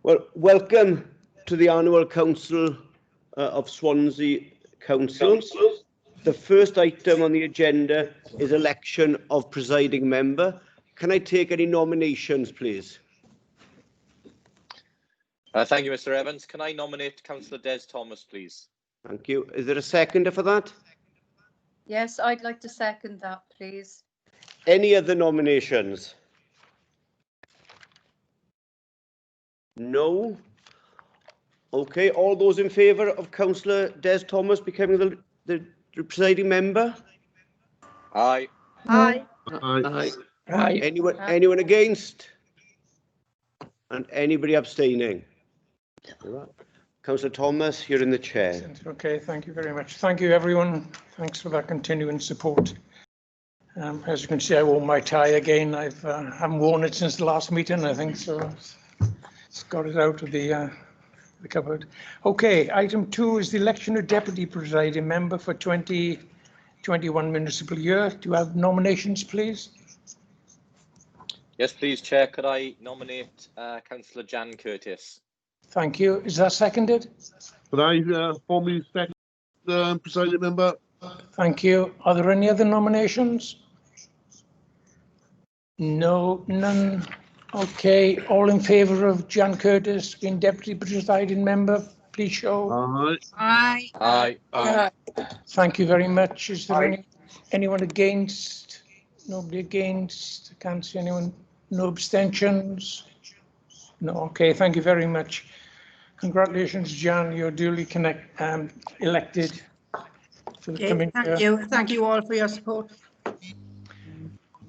Well, welcome to the annual council of Swansea Council. The first item on the agenda is election of presiding member. Can I take any nominations, please? Thank you, Mr. Evans. Can I nominate Councillor Des Thomas, please? Thank you. Is there a seconder for that? Yes, I'd like to second that, please. Any other nominations? No. Okay, all those in favour of Councillor Des Thomas becoming the presiding member? Aye. Aye. Aye. Aye. Anyone against? And anybody abstaining? Councillor Thomas, you're in the chair. Okay, thank you very much. Thank you, everyone. Thanks for that continuing support. As you can see, I wore my tie again. I haven't worn it since the last meeting, I think, so it's got it out of the cupboard. Okay, item 2 is the election of deputy presiding member for 2021 municipal year. Do you have nominations, please? Yes, please, Chair. Could I nominate Councillor Jan Curtis? Thank you. Is that seconded? Could I formally second the presiding member? Thank you. Are there any other nominations? No, none. Okay, all in favour of Jan Curtis being deputy presiding member, please show. Aye. Aye. Aye. Thank you very much. Is there anyone against? Nobody against? I can't see anyone. No abstentions? No. Okay, thank you very much. Congratulations, Jan. You're duly elected for the coming year. Thank you. Thank you all for your support.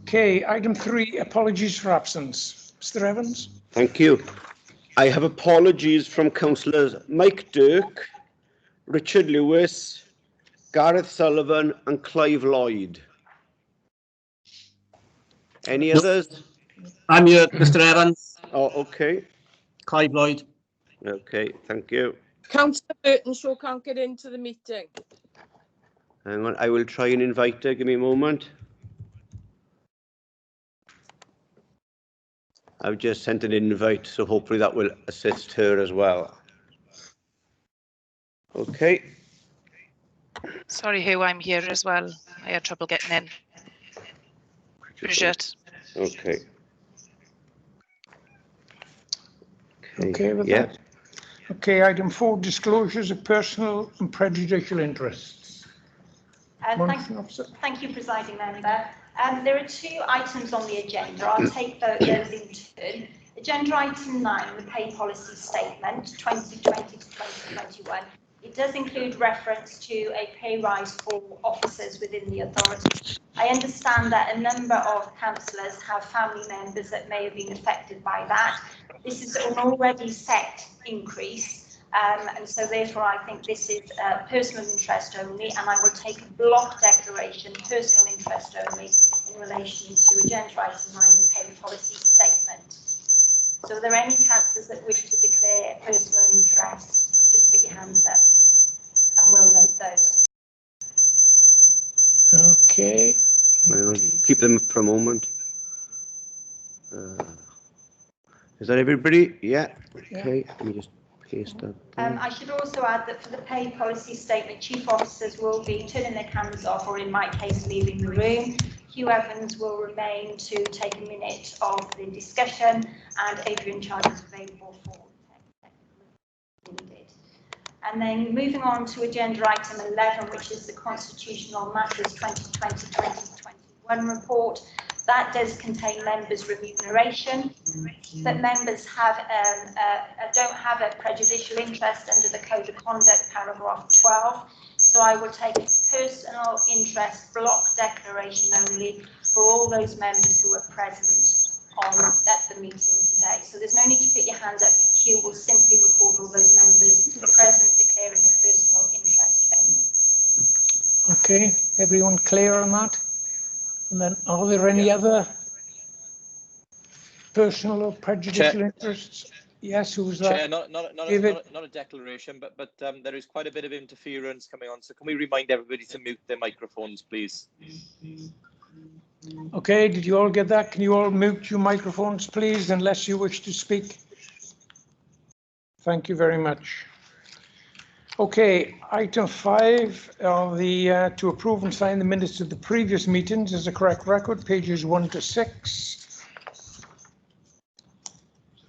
Okay, item 3, apologies for absence. Mr. Evans? Thank you. I have apologies from councillors Mike Dirk, Richard Lewis, Gareth Sullivan and Clive Lloyd. Any others? I'm here, Mr. Evans. Oh, okay. Clive Lloyd. Okay, thank you. Councillor Burtonshaw can't get into the meeting. Hang on, I will try and invite her. Give me a moment. I've just sent an invite, so hopefully that will assist her as well. Okay. Sorry, Hugh, I'm here as well. I had trouble getting in. Bridget. Okay. Okay with that? Okay, item 4, disclosures of personal and prejudicial interests. Thank you, presiding member. There are 2 items on the agenda. I'll take those in turn. Agenda item 9, the pay policy statement 2020 to 2021. It does include reference to a pay rise for officers within the authority. I understand that a number of councillors have family members that may have been affected by that. This is an already set increase, and so therefore I think this is personal interest only, and I will take a block declaration, personal interest only, in relation to agenda item 9, the pay policy statement. So are there any councillors that wish to declare personal interest? Just put your hands up and we'll note those. Okay. I'll keep them for a moment. Is that everybody? Yeah. Okay. Let me just paste that. I should also add that for the pay policy statement, chief officers will be turning their cameras off, or in my case, leaving the room. Hugh Evans will remain to take a minute of the discussion, and Adrian Child is available for needed. And then moving on to agenda item 11, which is the Constitutional Matters 2020-2021 report. That does contain members' remuneration, but members don't have a prejudicial interest under the Code of Conduct, paragraph 12. So I will take a personal interest block declaration only for all those members who are present at the meeting today. So there's no need to put your hand up. Hugh will simply record all those members present declaring a personal interest only. Okay, everyone clear on that? And then, are there any other personal or prejudicial interests? Yes, who's that? Chair, not a declaration, but there is quite a bit of interference coming on. So can we remind everybody to mute their microphones, please? Okay, did you all get that? Can you all mute your microphones, please, unless you wish to speak? Thank you very much. Okay, item 5 are the to approve and sign the minutes of the previous meetings as a correct record, pages 1 to 6.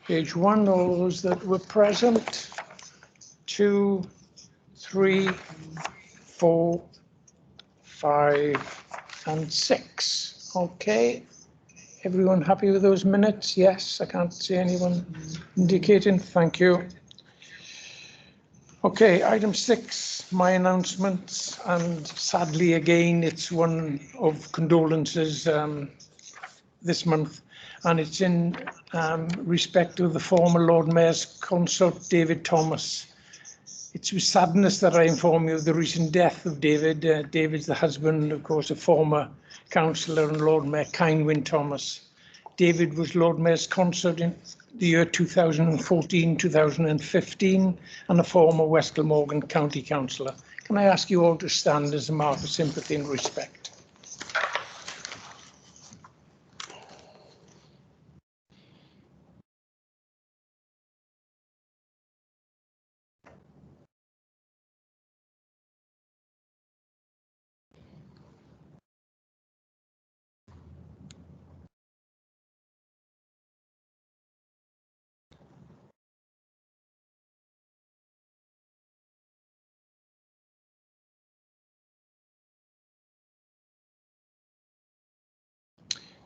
Page 1, all those that were present. 2, 3, 4, 5, and 6. Okay. Everyone happy with those minutes? Yes, I can't see anyone indicating. Thank you. Okay, item 6, my announcements, and sadly again it's one of condolences this month, and it's in respect of the former Lord Mayor's consort David Thomas. It's with sadness that I inform you of the recent death of David. David's the husband, of course, of former councillor and Lord Mayor Kynwyn Thomas. David was Lord Mayor's consort in the year 2014-2015 and a former West Glamorgan County Councillor. Can I ask you all to stand as a mark of sympathy and respect?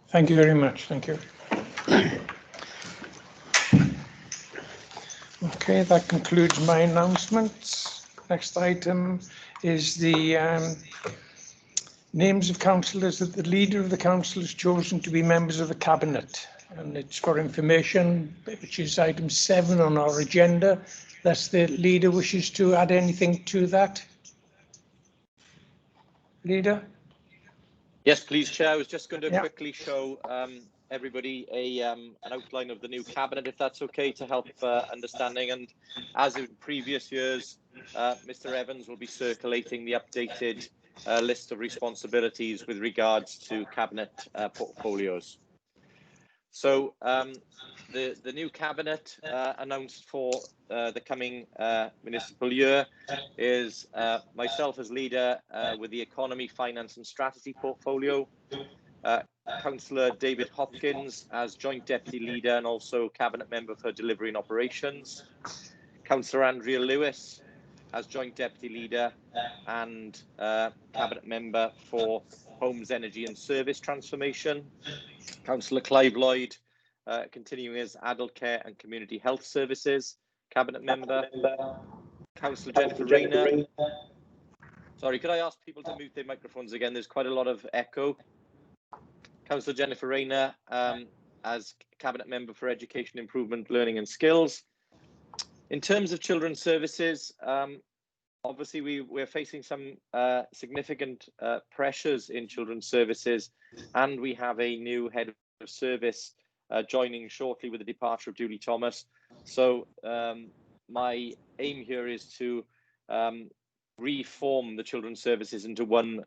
Thank you very much. Thank you. Okay, that concludes my announcements. Next item is the names of councillors that the leader of the council has chosen to be members of the cabinet, and it's for information, which is item 7 on our agenda, unless the leader wishes to add anything to that. Leader? Yes, please, Chair. I was just going to quickly show everybody an outline of the new cabinet, if that's okay, to help understanding. And as in previous years, Mr. Evans will be circulating the updated list of responsibilities with regards to cabinet portfolios. So the new cabinet announced for the coming municipal year is myself as leader with the economy, finance and strategy portfolio, Councillor David Hopkins as joint deputy leader and also cabinet member for delivery and operations, Councillor Andrea Lewis as joint deputy leader and cabinet member for homes, energy and service transformation, Councillor Clive Lloyd continuing as adult care and community health services cabinet member, Councillor Jennifer Rayner. Sorry, could I ask people to mute their microphones again? There's quite a lot of echo. Councillor Jennifer Rayner as cabinet member for education, improvement, learning and skills. In terms of children's services, obviously we're facing some significant pressures in children's services, and we have a new head of service joining shortly with the departure of Julie Thomas. So my aim here is to reform the children's services into one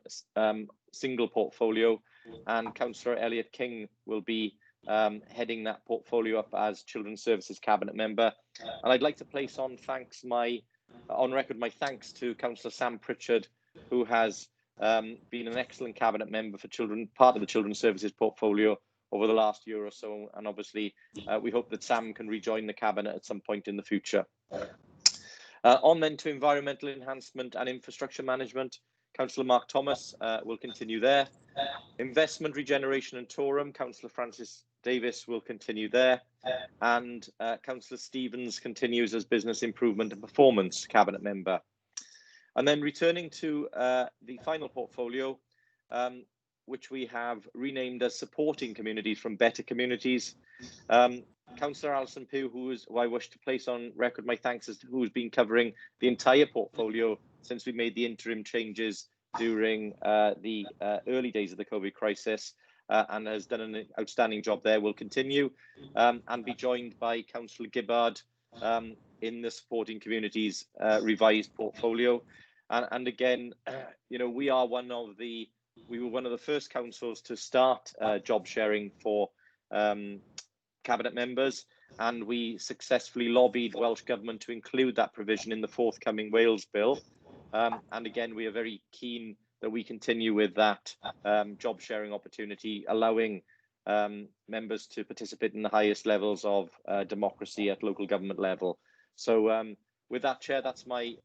single portfolio, and Councillor Elliot King will be heading that portfolio up as children's services cabinet member. And I'd like to place on record my thanks to Councillor Sam Pritchard, who has been an excellent cabinet member for part of the children's services portfolio over the last year or so, and obviously we hope that Sam can rejoin the cabinet at some point in the future. On then to environmental enhancement and infrastructure management, Councillor Mark Thomas will continue there. Investment, regeneration and tourism, Councillor Francis Davis will continue there, and Councillor Stevens continues as business improvement and performance cabinet member. And then returning to the final portfolio, which we have renamed as supporting communities from better communities. Councillor Alison Pugh, who I wish to place on record my thanks, as who's been covering the entire portfolio since we made the interim changes during the early days of the COVID crisis, and has done an outstanding job there, will continue and be joined by Councillor Gibbard in the supporting communities revised portfolio. And again, you know, we were one of the first councils to start job sharing for cabinet members, and we successfully lobbied Welsh Government to include that provision in the forthcoming Wales Bill. And again, we are very keen that we continue with that job sharing opportunity, allowing members to participate in the highest levels of democracy at local government level. So with that, Chair, that's my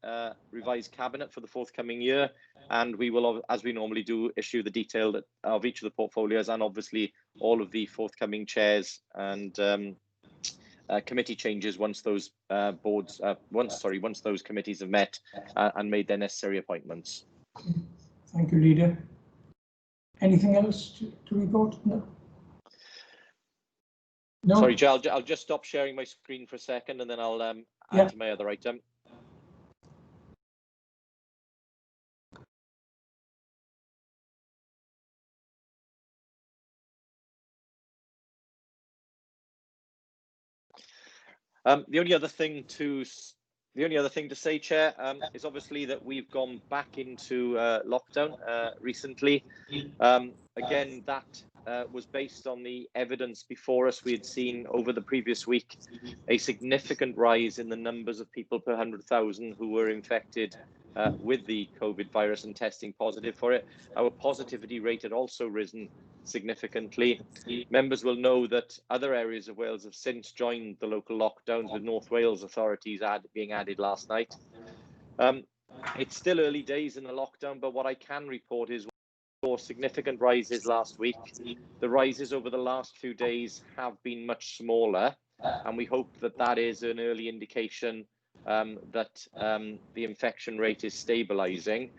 revised cabinet for the forthcoming year, and we will, as we normally do, issue the detail of each of the portfolios and obviously all of the forthcoming chairs and committee changes once those once those committees have met and made their necessary appointments. Thank you, Leader. Anything else to report? No. No. Sorry, Joe, I'll just stop sharing my screen for a second, and then I'll add to my other item. The only other thing to say, Chair, is obviously that we've gone back into lockdown recently. Again, that was based on the evidence before us. We had seen over the previous week a significant rise in the numbers of people per 100,000 who were infected with the COVID virus and testing positive for it. Our positivity rate had also risen significantly. Members will know that other areas of Wales have since joined the local lockdowns, with North Wales authorities being added last night. It's still early days in the lockdown, but what I can report is we saw significant rises last week. The rises over the last few days have been much smaller, and we hope that that is an early indication that the infection rate is stabilizing,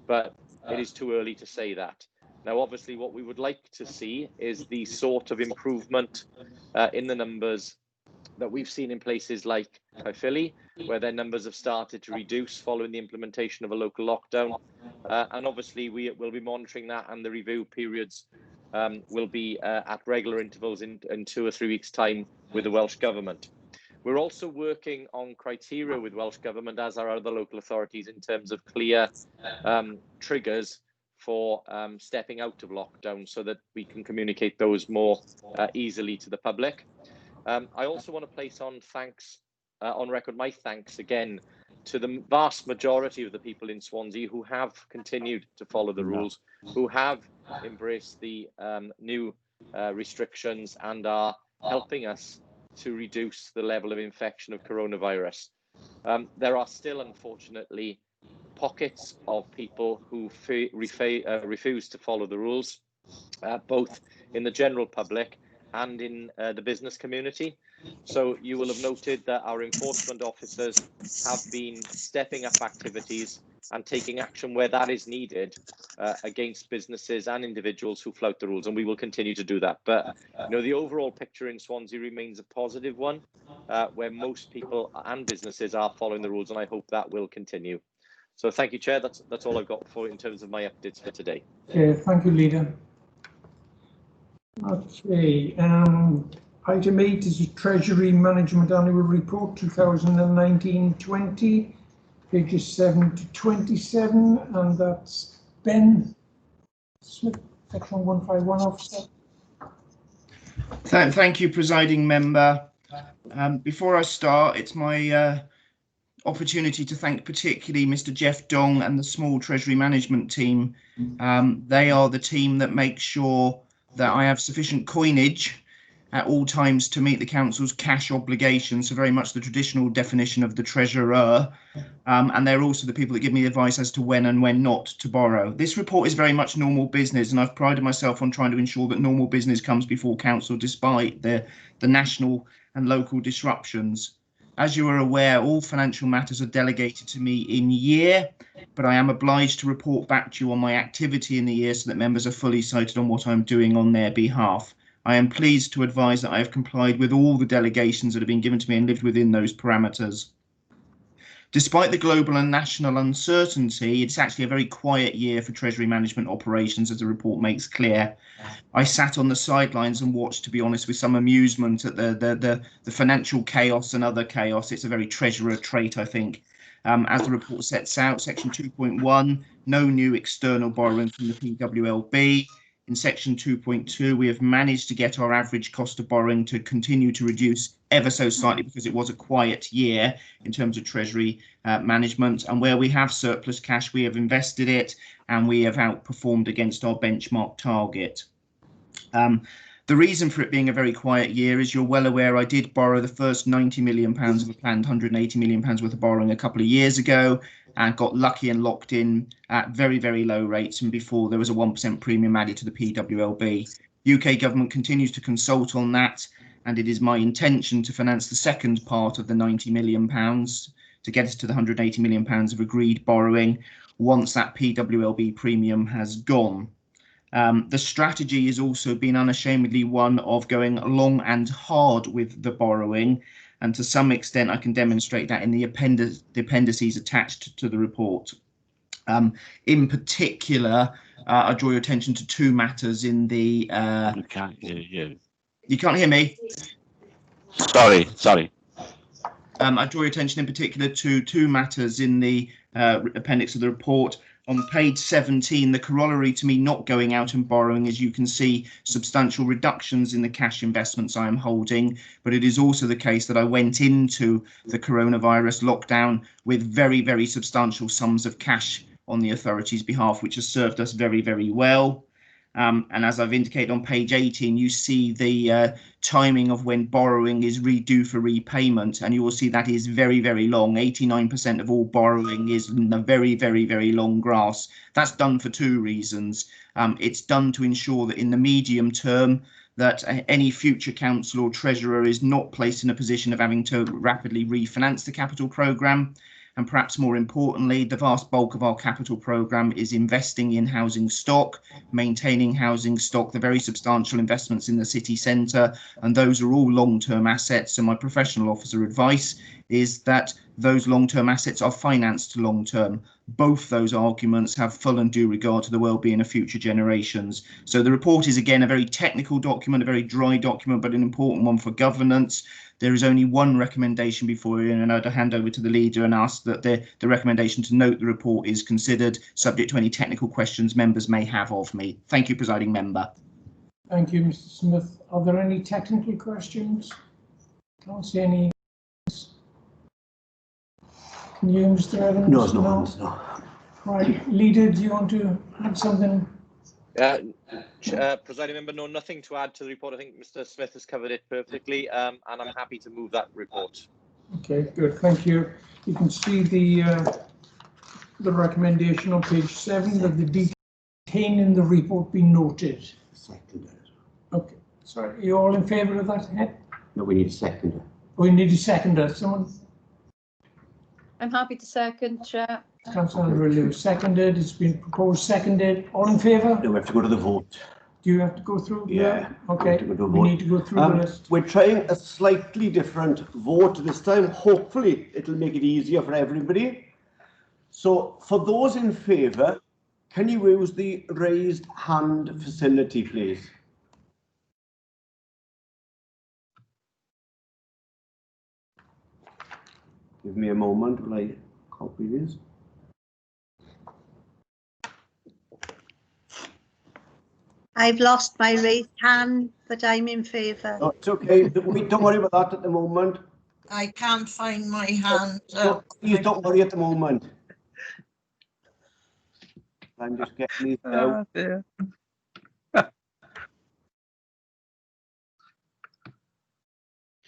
but it is too early to say that. Now, obviously, what we would like to see is the sort of improvement in the numbers that we've seen in places like Caerphilly, where their numbers have started to reduce following the implementation of a local lockdown. And obviously, we will be monitoring that, and the review periods will be at regular intervals in 2 or 3 weeks' time with the Welsh Government. We're also working on criteria with Welsh Government, as are other local authorities, in terms of clear triggers for stepping out of lockdown, so that we can communicate those more easily to the public. I also want to place on record my thanks again to the vast majority of the people in Swansea who have continued to follow the rules, who have embraced the new restrictions and are helping us to reduce the level of infection of coronavirus. There are still, unfortunately, pockets of people who refuse to follow the rules, both in the general public and in the business community. So you will have noted that our enforcement officers have been stepping up activities and taking action where that is needed against businesses and individuals who flout the rules, and we will continue to do that. But the overall picture in Swansea remains a positive one, where most people and businesses are following the rules, and I hope that will continue. So thank you, Chair. That's all I've got for in terms of my updates for today. Okay, thank you, Leader. Okay, item 8 is the Treasury Management Annual Report 2019-20, pages 7 to 27, and that's Ben Smith, section 151 officer. Thank you, Presiding Member. Before I start, it's my opportunity to thank particularly Mr. Jeff Dong and the small Treasury Management team. They are the team that makes sure that I have sufficient coinage at all times to meet the Council's cash obligations, so very much the traditional definition of the Treasurer. And they're also the people that give me advice as to when and when not to borrow. This report is very much normal business, and I've prided myself on trying to ensure that normal business comes before Council, despite the national and local disruptions. As you are aware, all financial matters are delegated to me in year, but I am obliged to report back to you on my activity in the year so that members are fully cited on what I'm doing on their behalf. I am pleased to advise that I have complied with all the delegations that have been given to me and lived within those parameters. Despite the global and national uncertainty, it's actually a very quiet year for Treasury Management operations, as the report makes clear. I sat on the sidelines and watched, to be honest, with some amusement at the financial chaos and other chaos. It's a very Treasurer trait, I think. As the report sets out, section 2.1, no new external borrowing from the PWLB. in section 2.2, we have managed to get our average cost of borrowing to continue to reduce ever so slightly because it was a quiet year in terms of Treasury management. And where we have surplus cash, we have invested it and we have outperformed against our benchmark target. The reason for it being a very quiet year is you're well aware I did borrow the first £90 million of a planned £180 million worth of borrowing a couple of years ago and got lucky and locked in at very, very low rates, and before there was a 1% premium added to the PWLB. UK government continues to consult on that, and it is my intention to finance the second part of the £90 million to get us to the £180 million of agreed borrowing once that PWLB premium has gone. The strategy has also been unashamedly one of going long and hard with the borrowing, and to some extent I can demonstrate that in the appendices attached to the report. In particular, I draw your attention to two matters in the... We can't hear you. You can't hear me? Sorry. I draw your attention in particular to two matters in the appendix of the report. On page 17, the corollary to me not going out and borrowing is you can see substantial reductions in the cash investments I am holding, but it is also the case that I went into the coronavirus lockdown with very, very substantial sums of cash on the authorities' behalf, which has served us very, very well. And as I've indicated on page 18, you see the timing of when borrowing is due for repayment, and you will see that is very, very long. 89% of all borrowing is in the very, very, very long grass. That's done for two reasons. It's done to ensure that in the medium term that any future council or treasurer is not placed in a position of having to rapidly refinance the capital programme. And perhaps more importantly, the vast bulk of our capital programme is investing in housing stock, maintaining housing stock, the very substantial investments in the city centre, and those are all long-term assets. So my professional officer advice is that those long-term assets are financed long-term. Both those arguments have full and due regard to the well-being of future generations. So the report is again a very technical document, a very dry document, but an important one for governance. There is only one recommendation before you, and I'd hand over to the leader and ask that the recommendation to note the report is considered, subject to any technical questions members may have of me. Thank you, Presiding Member. Thank you, Mr. Smith. Are there any technical questions? Can't see any. Can you, Mr. Evans? No, there's no hands, no. Right, leader, do you want to add something? Presiding Member, no, nothing to add to the report. I think Mr. Smith has covered it perfectly, and I'm happy to move that report. Okay, good, thank you. You can see the recommendation on page 7 that the detail contained in the report be noted. Seconded. Okay, sorry, are you all in favour of that? Yeah? No, we need a seconder. We need a seconder. Someone? I'm happy to second, Chair. Councillor Andrew, seconded. It's been proposed, seconded. All in favour? No, we have to go to the vote. Do you have to go through? Yeah. Okay, we need to go through the list. We're trying a slightly different vote this time. Hopefully, it'll make it easier for everybody. So, for those in favour, can you use the raised hand facility, please? Give me a moment while I copy this. I've lost my raised hand, but I'm in favour. Oh, it's okay. Don't worry about that at the moment. I can't find my hand. Please don't worry at the moment. I'm just getting these out. Dear.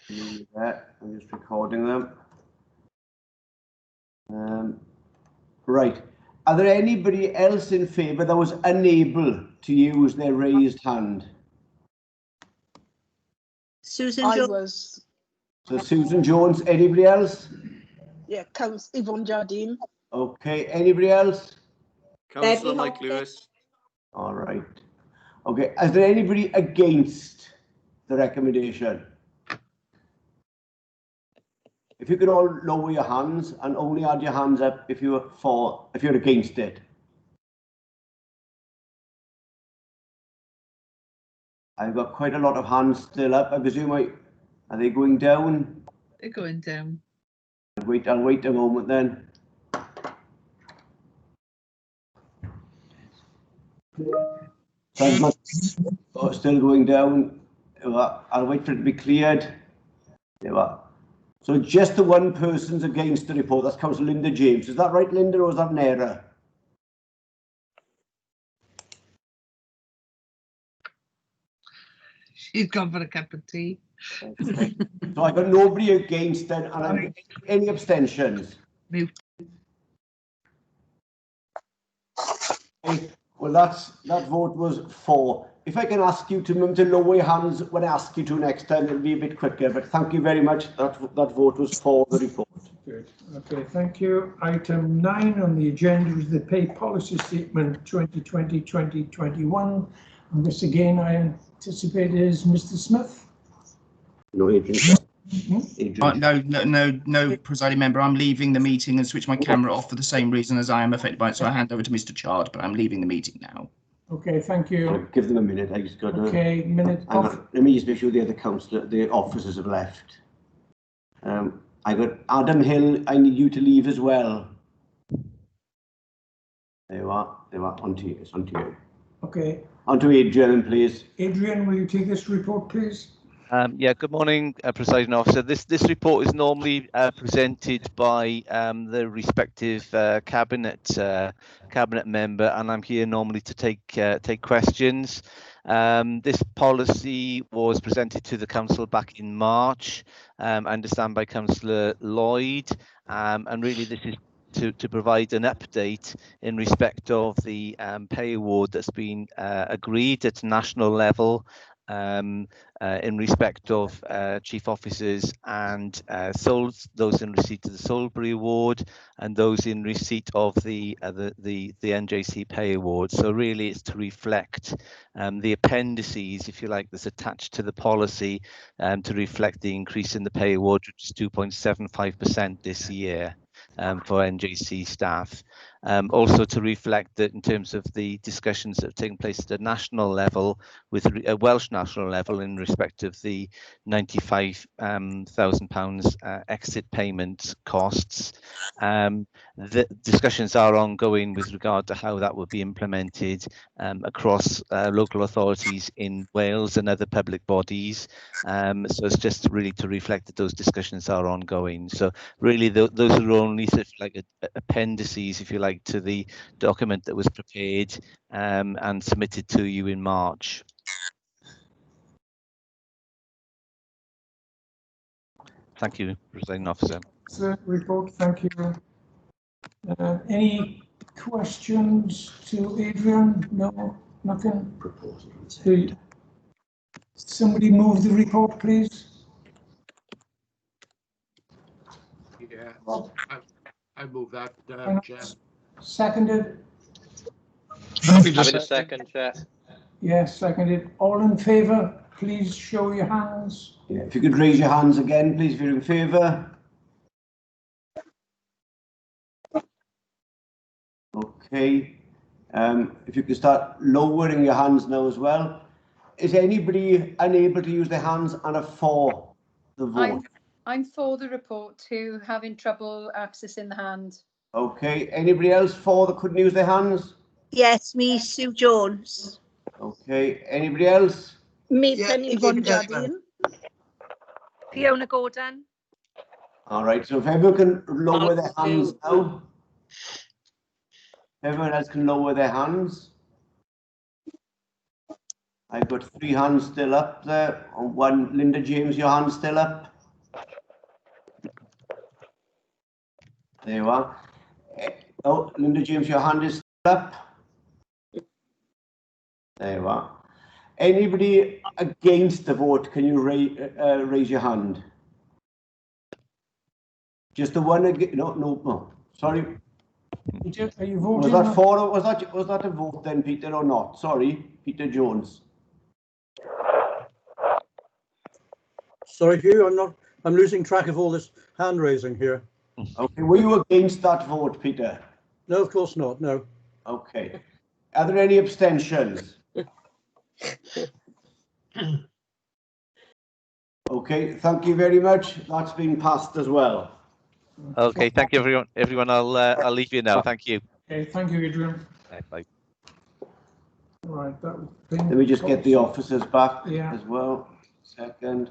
Yeah, I'm just recording them. Right. Are there anybody else in favour that was unable to use their raised hand? Susan I Jones. was, So Susan Jones, anybody else? yeah, Councillor Yvonne Jardine. Okay, anybody else? Councillor Mike Lewis. All right. Okay, is there anybody against the recommendation? If you could all lower your hands and only add your hands up if you're against it. I've got quite a lot of hands still up. I presume are they going down? They're going down. I'll wait a moment then. Oh, still going down. I'll wait for it to be cleared. There we are. So just the one person's against the report. That's Councillor Linda James. Is that right, Linda, or is that an error? She's gone for a cup of tea. Okay. So I've got nobody against then, and I've any abstentions? Mute. Okay. Well, that vote was 4. If I can ask you to lower your hands when I ask you to next time, it'll be a bit quicker. But thank you very much. That vote was for the report. Good. Okay, thank you. Item 9 on the agenda is the Pay Policy Statement 2020-2021. And this again, I anticipate is Mr. Smith. No, Adrian. No, presiding member. I'm leaving the meeting and switch my camera off for the same reason as I am affected by it. So I hand over to Mr. Chard, but I'm leaving the meeting now. Okay, thank you. I'll give them a minute. I just got to. Okay, minute off. Let me just make sure the other the officers have left. I got Adam Hill. I need you to leave as well. There you are. There you are. On to you. It's on to you. Okay. On to Adrian, please. Adrian, will you take this report, please? Yeah, good morning, Presiding Officer. This report is normally presented by the respective cabinet member, and I'm here normally to take questions. This policy was presented to the council back in March, I understand by Councillor Lloyd, and really this is to provide an update in respect of the pay award that's been agreed at national level. In respect of chief officers and those in receipt of the Salisbury Award and those in receipt of the NJC Pay Award. So really it's to reflect the appendices, if you like, that's attached to the policy to reflect the increase in the pay award, which is 2.75% this year. For NJC staff. Also to reflect that in terms of the discussions that have taken place at a national level with a Welsh national level in respect of the £95,000 exit payment costs. The discussions are ongoing with regard to how that will be implemented across local authorities in Wales and other public bodies. So it's just really to reflect that those discussions are ongoing. So really those are only sort of like appendices, if you like, to the document that was prepared and submitted to you in March. Thank you, Presiding Officer. Report, thank you. Any questions to Adrian? No, nothing. Somebody move the report, please. Yeah, I move that, Chair. Seconded. Having a second, Chair. Yes, seconded. All in favour, please show your hands. Yeah, if you could raise your hands again, please, if you're in favour. Okay. If you could start lowering your hands now as well. Is anybody unable to use their hands and are for the vote? I'm for the report too, having trouble accessing the hand. Okay. Anybody else for that couldn't use their hands? Yes, me, Sue Jones. Okay. Anybody else? Me, Yvonne Jardine. Fiona Gordon. All right. So if everyone can lower their hands now. Everyone else can lower their hands. I've got 3 hands still up there. And 1, Linda James, your hand's still up. There you are. Oh, Linda James, your hand is still up. There you are. Anybody against the vote, can you raise your hand? Just the one against? No. Sorry. Peter, are you voting? Was that for? Or was that a vote then, Peter, or not? Sorry, Peter Jones. Sorry, Hugh. I'm losing track of all this hand raising here. Okay, were you against that vote, Peter? No, of course not. No. Okay. Are there any abstentions? Okay, thank you very much. That's been passed as well. Okay, thank you, everyone. I'll leave you now. Thank you. Okay, thank you, Adrian. Bye. Right, that would Let me just get the officers back Yeah. as well. Second.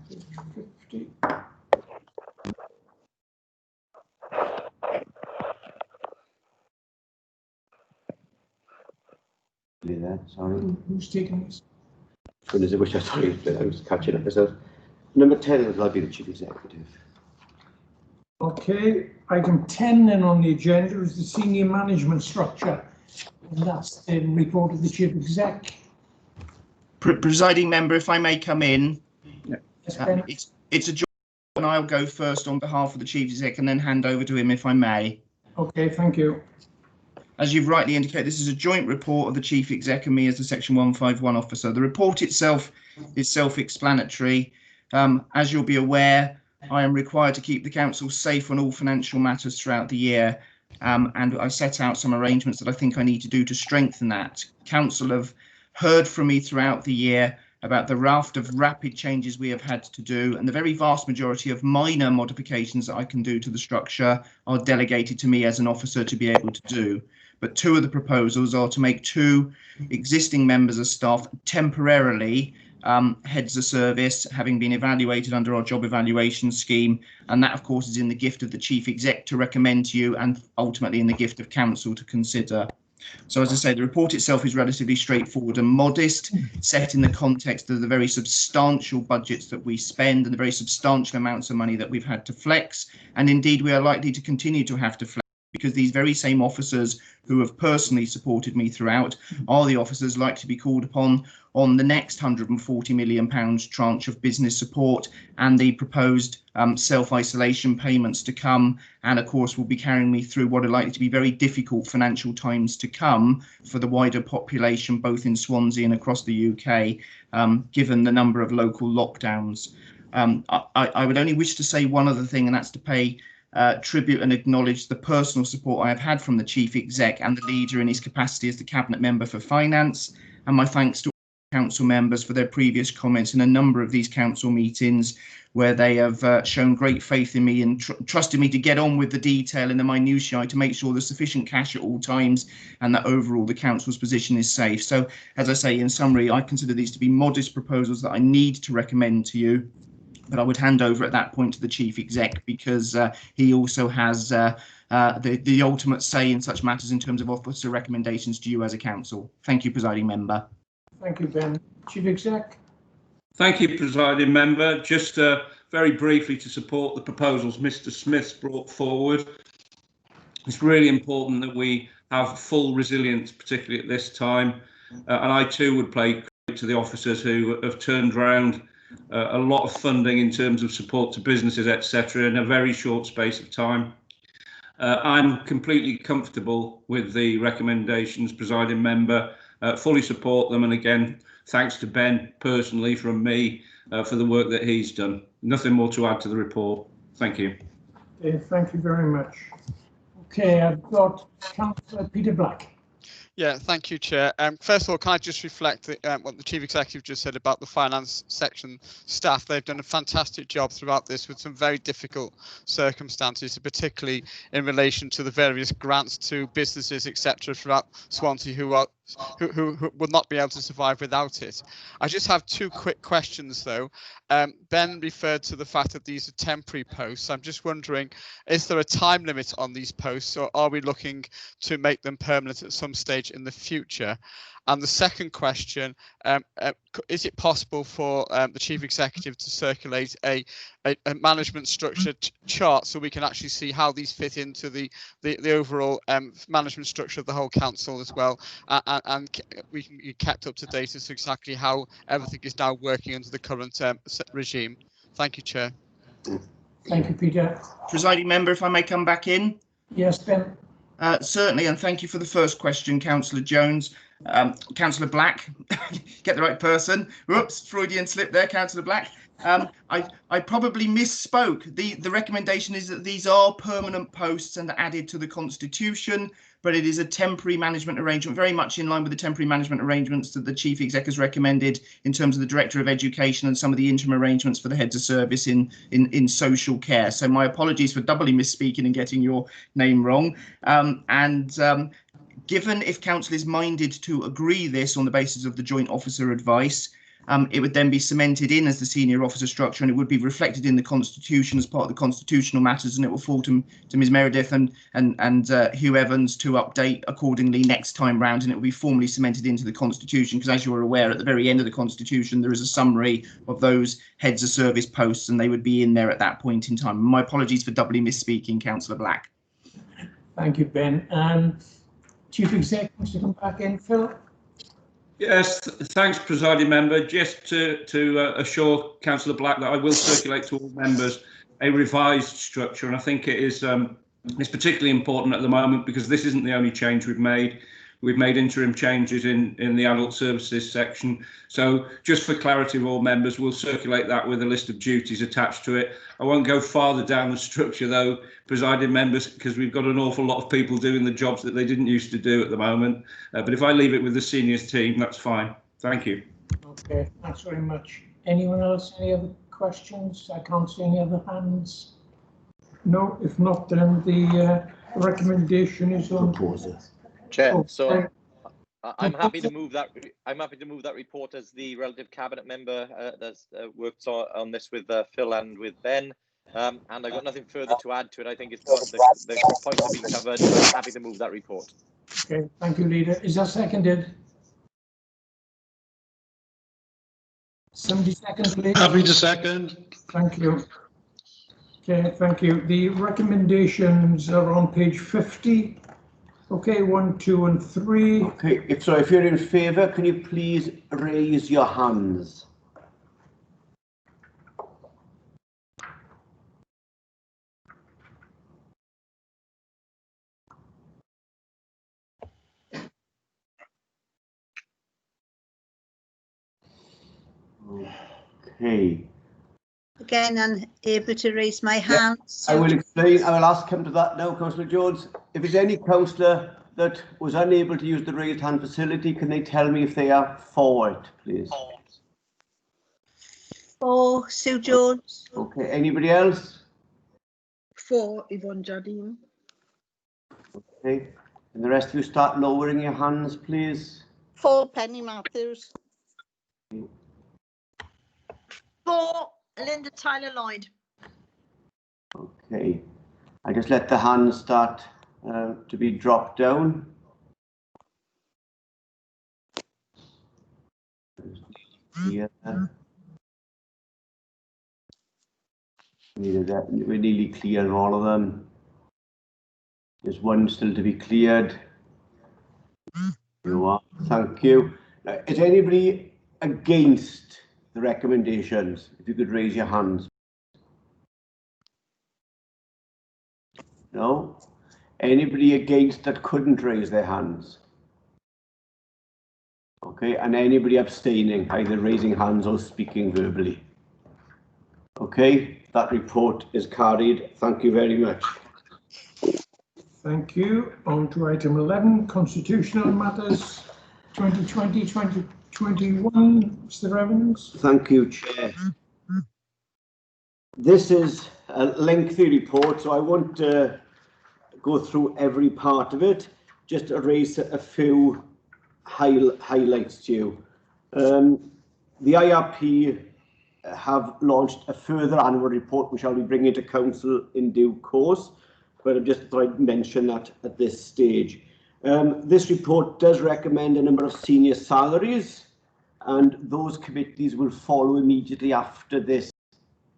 50. There, sorry. Who's taking this? Goodness, I wish I sorry, I was catching up myself. Number 10 would like to be the chief executive. Okay, item 10 then on the agenda is the senior management structure. And that's the report of the chief exec. Presiding member, if I may come in, Yes, Ben. it's a joint, and I'll go first on behalf of the chief exec and then hand over to him if I may. Okay, thank you. As you've rightly indicated, this is a joint report of the chief exec and me as the section 151 officer. The report itself is self-explanatory. As you'll be aware, I am required to keep the council safe on all financial matters throughout the year, and I set out some arrangements that I think I need to do to strengthen that. Council have heard from me throughout the year about the raft of rapid changes we have had to do, and the very vast majority of minor modifications that I can do to the structure are delegated to me as an officer to be able to do. But two of the proposals are to make two existing members of staff temporarily heads of service, having been evaluated under our job evaluation scheme, and that of course is in the gift of the chief exec to recommend to you and ultimately in the gift of council to consider. So as I say, the report itself is relatively straightforward and modest, set in the context of the very substantial budgets that we spend and the very substantial amounts of money that we've had to flex, and indeed we are likely to continue to have to flex, because these very same officers who have personally supported me throughout are the officers likely to be called upon on the next £140 million tranche of business support and the proposed self-isolation payments to come, and of course will be carrying me through what are likely to be very difficult financial times to come for the wider population both in Swansea and across the UK, given the number of local lockdowns. I would only wish to say one other thing, and that's to pay tribute and acknowledge the personal support I have had from the chief exec and the leader in his capacity as the cabinet member for finance, and my thanks to council members for their previous comments in a number of these council meetings where they have shown great faith in me and trusted me to get on with the detail and the minutiae to make sure there's sufficient cash at all times and that overall the council's position is safe. So as I say, in summary, I consider these to be modest proposals that I need to recommend to you, but I would hand over at that point to the chief exec because he also has the ultimate say in such matters in terms of officer recommendations to you as a council. Thank you, presiding member. Thank you, Ben. Chief exec. Thank you, presiding member. Just very briefly to support the proposals Mr. Smith's brought forward. It's really important that we have full resilience, particularly at this time. And I too would pay credit to the officers who have turned around a lot of funding in terms of support to businesses, etc., in a very short space of time. I'm completely comfortable with the recommendations, presiding member, fully support them, and again, thanks to Ben personally from me for the work that he's done. Nothing more to add to the report. Thank you. Okay, thank you very much. Okay, I've got Councillor Peter Black. Yeah, thank you, Chair. First of all, can I just reflect what the Chief Executive just said about the finance section staff? They've done a fantastic job throughout this with some very difficult circumstances, particularly in relation to the various grants to businesses, etc., throughout Swansea who would not be able to survive without it. I just have two quick questions, though. Ben referred to the fact that these are temporary posts. I'm just wondering, is there a time limit on these posts, or are we looking to make them permanent at some stage in the future? And the second question, is it possible for the Chief Executive to circulate a management structure chart so we can actually see how these fit into the overall management structure of the whole council as well, and we can be kept up to date as to exactly how everything is now working under the current regime? Thank you, Chair. Thank you, Peter. Presiding member, if I may come back in. Yes, Ben. Certainly, and thank you for the first question, Councillor Jones. Councillor Black, get the right person. Whoops, Freudian slip there, Councillor Black. I probably misspoke. The recommendation is that these are permanent posts and added to the Constitution, but it is a temporary management arrangement, very much in line with the temporary management arrangements that the Chief Exec has recommended in terms of the Director of Education and some of the interim arrangements for the heads of service in social care. So my apologies for doubly misspeaking and getting your name wrong. Given if council is minded to agree this on the basis of the joint officer advice, it would then be cemented in as the senior officer structure, and it would be reflected in the constitution as part of the constitutional matters, and it will fall to Ms Meredith and Hugh Evans to update accordingly next time round, and it will be formally cemented into the constitution, because as you're aware, at the very end of the constitution there is a summary of those heads of service posts, and they would be in there at that point in time. My apologies for doubly misspeaking, Councillor Black. Thank you, Ben. Chief Exec wants to come back in, Phil? Yes, thanks, Presiding Member. Just to assure Councillor Black that I will circulate to all members a revised structure, and I think it is it's particularly important at the moment because this isn't the only change we've made. We've made interim changes in the adult services section. So just for clarity of all members, we'll circulate that with a list of duties attached to it. I won't go farther down the structure though, Presiding Members, because we've got an awful lot of people doing the jobs that they didn't used to do at the moment. But if I leave it with the seniors team, that's fine. Thank you. Okay, thanks very much. Anyone else? Any other questions? I can't see any other hands. No, if not, then the recommendation is on. Chair, so I'm happy to move that. I'm happy to move that report as the relative cabinet member that's worked on this with Phil and with Ben. And I've got nothing further to add to it. I think it's the points have been covered. So I'm happy to move that report. Okay, thank you, Leader. Is that seconded? Somebody second, please. Happy to second. Thank you. Okay, thank you. The recommendations are on page 50. Okay, 1, 2, and 3. Okay, if you're in favour, can you please raise your hands? Okay. Again, unable to raise my hand. So I will explain. I will ask him to that now, Councillor Jones. If there's any councillor that was unable to use the raised hand facility, can they tell me if they are for it, please? For Sue Jones. Okay. Anybody else? For Yvonne Jardine. Okay. And the rest of you start lowering your hands, please. For Penny Matthews. For Linda Tyler Lloyd. Okay. I just let the hands start to be dropped down. Yeah. We're nearly clear of all of them. There's one still to be cleared. You are. Thank you. Is anybody against the recommendations? If you could raise your hands. No? Anybody against that couldn't raise their hands? Okay, and anybody abstaining, either raising hands or speaking verbally? Okay, that report is carried. Thank you very much. Thank you. On to item 11, constitutional matters 2020-2021. Mr. Evans. Thank you, Chair. This is a lengthy report, so I won't go through every part of it, just to raise a few highlights to you. The IRP have launched a further annual report, which I'll be bringing to Council in due course, but I've just thought I'd mention that at this stage. This report does recommend a number of senior salaries, and those committees will follow immediately after this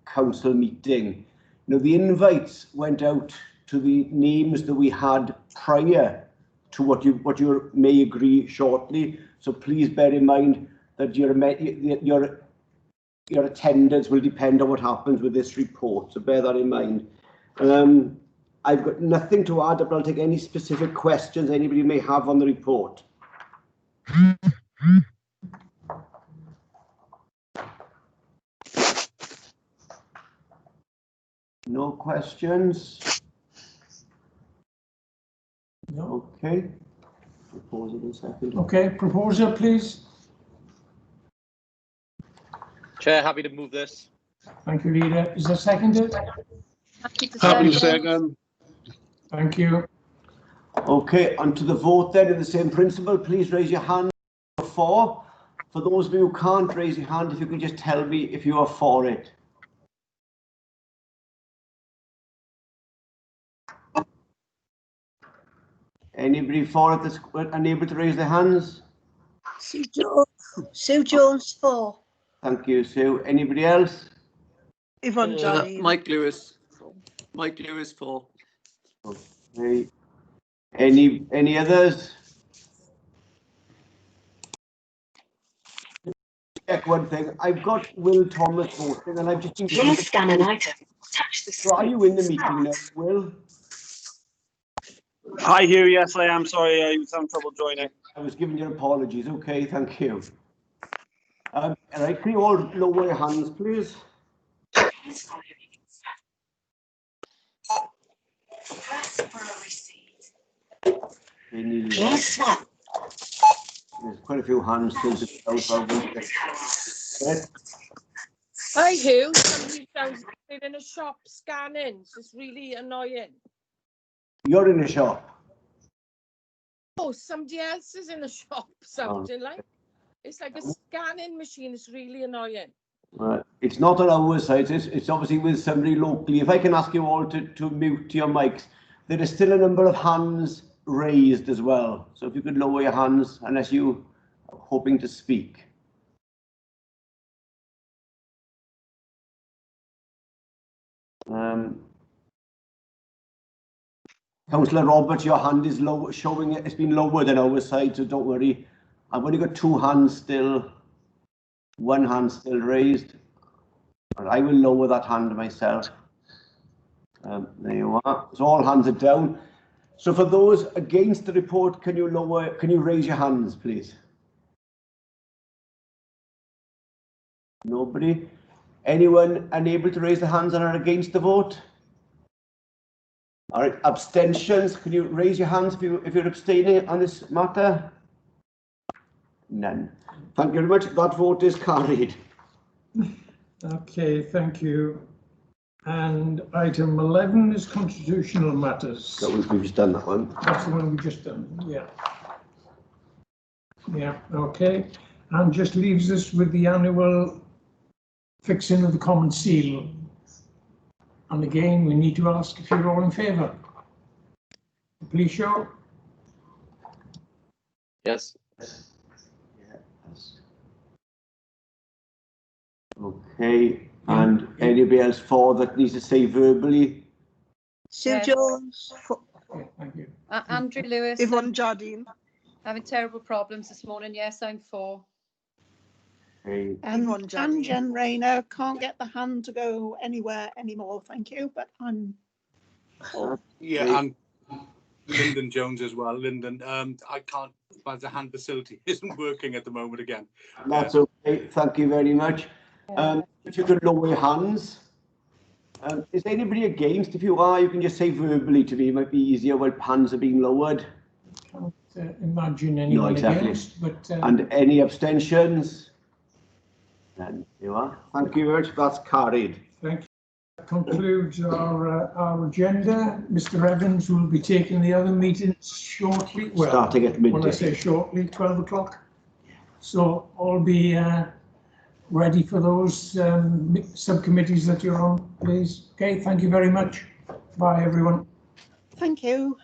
Council meeting. Now, the invites went out to the names that we had prior to what you may agree shortly. So please bear in mind that your attendance will depend on what happens with this report. So bear that in mind. I've got nothing to add, but I'll take any specific questions anybody may have on the report. No questions? No. Okay. Proposal in second. Okay, proposal, please. Chair, happy to move this. Thank you, Leader. Is that seconded? Happy to second. Thank you. Okay, on to the vote then in the same principle. Please raise your hand for. For those of you who can't raise your hand, if you can just tell me if you are for it. Anybody for it that's unable to raise their hands? Sue Jones for. Thank you, Sue. Anybody else? Yvonne Jardine. Mike Lewis. Mike Lewis for. Okay. Any others? Check one thing. I've got Will Thomas voting, and I've just been. Please scan an item. Touch the So are you in the meeting now, Will? Hi, Hugh. Yes, I am. Sorry, I was having trouble joining. I was giving you apologies. Okay, thank you. All right, can you all lower your hands, please? Press for a receipt. Please swap. There's quite a few hands still to go. Hi, Hugh. Somebody sounds like they're in a shop scanning. It's really annoying. You're in the shop. Oh, somebody else is in a shop sounding like. It's like a scanning machine. It's really annoying. It's not on our side. It's obviously with somebody locally. If I can ask you all to mute your mics, there is still a number of hands raised as well. So if you could lower your hands, unless you are hoping to speak. Councillor Roberts, your hand is low, showing it's been lower than our side, so don't worry. I've only got two hands still, one hand still raised. And I will lower that hand myself. There you are. So all hands are down. So for those against the report, can you raise your hands, please? Nobody? Anyone unable to raise their hands and are against the vote? All right, abstentions. Can you raise your hands if you're abstaining on this matter? None. Thank you very much. That vote is carried. Okay, thank you. And item 11 is constitutional matters. We've just done that one. That's the one we just done, yeah. Yeah, okay. And just leaves us with the annual fixing of the common seal. And again, we need to ask if you're all in favour. Please show. Yes. Okay, and anybody else for that needs to say verbally? Sue Jones. Okay, thank you. Andrew Lewis. Yvonne Jardine. Having terrible problems this morning. Yes, I'm for. Okay. And Jen Rayner, can't get the hand to go anywhere anymore, thank you, but I'm for. Yeah, and Lyndon Jones as well. Lyndon, I can't, but the hand facility isn't working at the moment again. That's okay. Thank you very much. If you could lower your hands. Is anybody against? If you are, you can just say verbally to me. It might be easier while hands are being lowered. Can't imagine anyone against, but... And any abstentions? None. You are. Thank you very much. That's carried. Thank you. That concludes our agenda. Mr. Evans will be taking the other meetings shortly. Well, starting at midday. When I say shortly, 12 o'clock. So all be ready for those subcommittees that you're on, please. Okay, thank you very much. Bye, everyone. Thank you.